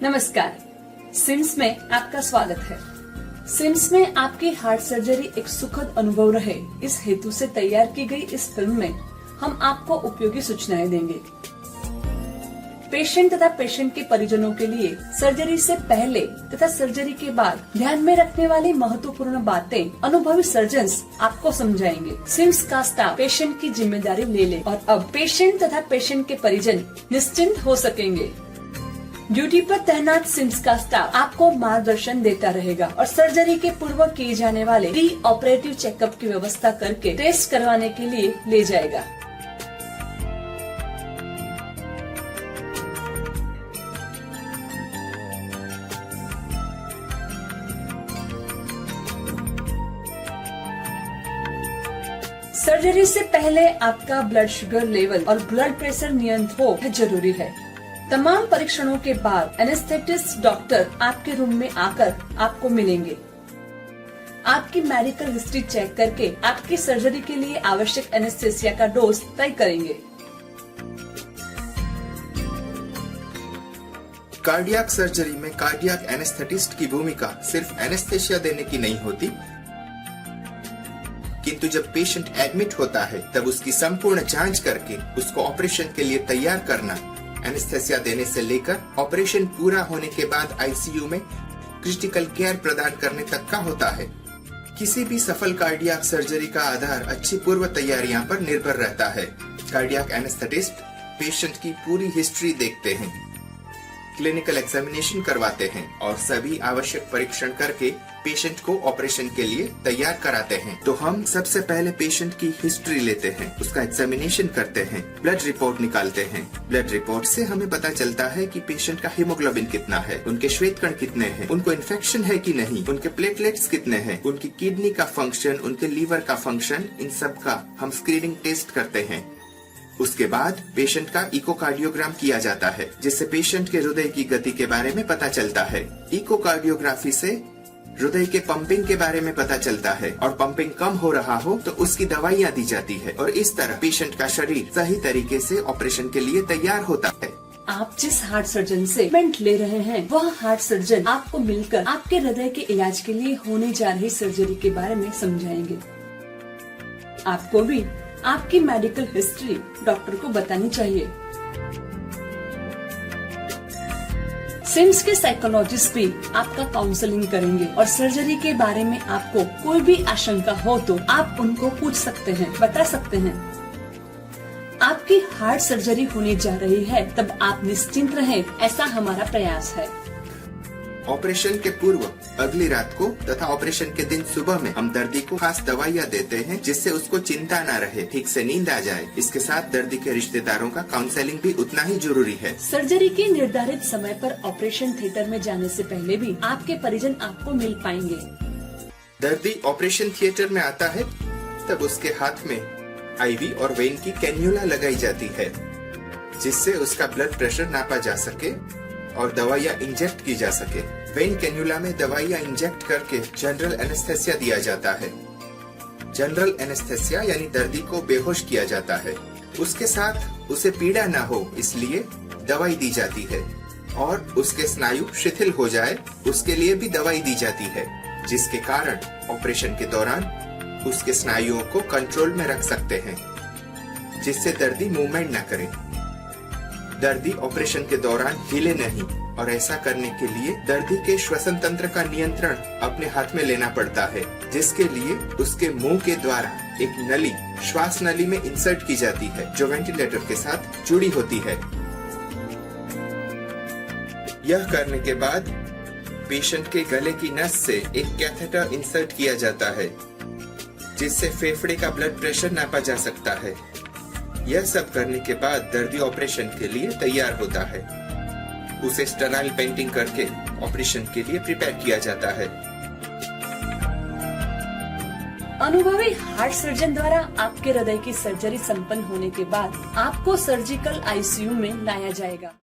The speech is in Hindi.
नमस्कार, सिम्स में आपका स्वागत है। सिम्स में आपकी हार्ट सर्जरी एक सुखद अनुभव रहे, इस हेतु से तैयार की गई इस फिल्म में हम आपको उपयोगी सूचनाएं देंगे। पेशेंट तथा पेशेंट के परिजनों के लिए सर्जरी से पहले तथा सर्जरी के बाद ध्यान में रखने वाली महत्वपूर्ण बातें अनुभवी सर्जन्स आपको समझाएंगे। सिम्स का स्टाफ पेशेंट की जिम्मेदारी ले ले और अब पेशेंट तथा पेशेंट के परिजन निश्चिंत हो सकेंगे। ड्यूटी पर तैनात सिम्स का स्टाफ आपको मार्गदर्शन देता रहेगा और सर्जरी के पूर्व किए जाने वाले प्री ऑपरेटिव चेकअप की व्यवस्था करके टेस्ट करवाने के लिए ले जाएगा। सर्जरी से पहले आपका ब्लड शुगर लेवल और ब्लड प्रेशर नियंत्रित हो जरूरी है। तमाम परीक्षणों के बाद एनेस्थेटिस्ट डॉक्टर आपके रूम में आकर आपको मिलेंगे। आपकी मेडिकल हिस्ट्री चेक करके आपकी सर्जरी के लिए आवश्यक एनेस्थेसिया का डोज तय करेंगे। कार्डियक सर्जरी में कार्डियक एनेस्थेटिस्ट की भूमिका सिर्फ एनेस्थेसिया देने की नहीं होती, किंतु जब पेशेंट एडमिट होता है तब उसकी संपूर्ण जांच करके उसको ऑपरेशन के लिए तैयार करना, एनेस्थेसिया देने से लेकर ऑपरेशन पूरा होने के बाद आईसीयू में क्रिटिकल केयर प्रदान करने तक का होता है। किसी भी सफल कार्डियक सर्जरी का आधार अच्छी पूर्व तैयारियां पर निर्भर रहता है। कार्डियक एनेस्थेटिस्ट पेशेंट की पूरी हिस्ट्री देखते हैं, क्लिनिकल एग्जामिनेशन करवाते हैं और सभी आवश्यक परीक्षण करके पेशेंट को ऑपरेशन के लिए तैयार कराते हैं। तो हम सबसे पहले पेशेंट की हिस्ट्री लेते हैं, उसका एग्जामिनेशन करते हैं, ब्लड रिपोर्ट निकालते हैं। ब्लड रिपोर्ट से हमें पता चलता है कि पेशेंट का हीमोग्लोबिन कितना है, उनके श्वेत कण कितने हैं, उनको इन्फेक्शन है कि नहीं, उनके प्लेटलेट्स कितने हैं, उनकी किडनी का फंक्शन, उनके लीवर का फंक्शन, इन सब का हम स्क्रीनिंग टेस्ट करते हैं। उसके बाद पेशेंट का इकोकार्डियोग्राम किया जाता है, जिससे पेशेंट के हृदय की गति के बारे में पता चलता है। इकोकार्डियोग्राफी से हृदय के पंपिंग के बारे में पता चलता है और पंपिंग कम हो रहा हो तो उसकी दवाइयाँ दी जाती है और इस तरह पेशेंट का शरीर सही तरीके से ऑपरेशन के लिए तैयार होता है। आप जिस हार्ट सर्जन से ट्रीटमेंट ले रहे हैं वह हार्ट सर्जन आपको मिलकर आपके हृदय के इलाज के लिए होने जा रही सर्जरी के बारे में समझाएंगे। आपको भी आपकी मेडिकल हिस्ट्री डॉक्टर को बतानी चाहिए। सिम्स के साइकोलॉजिस्ट भी आपका काउंसलिंग करेंगे और सर्जरी के बारे में आपको कोई भी आशंका हो तो आप उनको पूछ सकते हैं, बता सकते हैं। आपकी हार्ट सर्जरी होने जा रही है तब आप निश्चिंत रहें, ऐसा हमारा प्रयास है। ऑपरेशन के पूर्व अगली रात को तथा ऑपरेशन के दिन सुबह में हम दर्दी को खास दवाइयाँ देते हैं, जिससे उसको चिंता न रहे, ठीक से नींद आ जाए। इसके साथ दर्दी के रिश्तेदारों का काउंसलिंग भी उतना ही जरूरी है। सर्जरी के निर्धारित समय पर ऑपरेशन थिएटर में जाने से पहले भी आपके परिजन आपको मिल पाएंगे। दर्दी ऑपरेशन थिएटर में आता है तब उसके हाथ में आईवी और वेन की कैन्यूला लगाई जाती है, जिससे उसका ब्लड प्रेशर नापा जा सके और दवाइयाँ इंजेक्ट की जा सके। वेन कैन्यूला में दवाइयाँ इंजेक्ट करके जनरल एनेस्थेसिया दिया जाता है। जनरल एनेस्थेसिया यानी दर्दी को बेहोश किया जाता है। उसके साथ उसे पीड़ा न हो इसलिए दवाई दी जाती है और उसके स्नायु शिथिल हो जाए उसके लिए भी दवाई दी जाती है, जिसके कारण ऑपरेशन के दौरान उसके स्नायुओं को कंट्रोल में रख सकते हैं, जिससे दर्दी मूवमेंट न करे। दर्दी ऑपरेशन के दौरान हिले नहीं और ऐसा करने के लिए दर्दी के श्वसन तंत्र का नियंत्रण अपने हाथ में लेना पड़ता है, जिसके लिए उसके मुंह के द्वारा एक नली श्वास नली में इंसर्ट की जाती है, जो वेंटिलेटर के साथ जुड़ी होती है। यह करने के बाद पेशेंट के गले की नस से एक कैथेटर इंसर्ट किया जाता है, जिससे फेफड़े का ब्लड प्रेशर नापा जा सकता है। यह सब करने के बाद दर्दी ऑपरेशन के लिए तैयार होता है। उसे स्टेराइल पेंटिंग करके ऑपरेशन के लिए प्रिपेयर किया जाता है। अनुभवी हार्ट सर्जन द्वारा आपके हृदय की सर्जरी संपन्न होने के बाद आपको सर्जिकल आईसीयू में लाया जाएगा।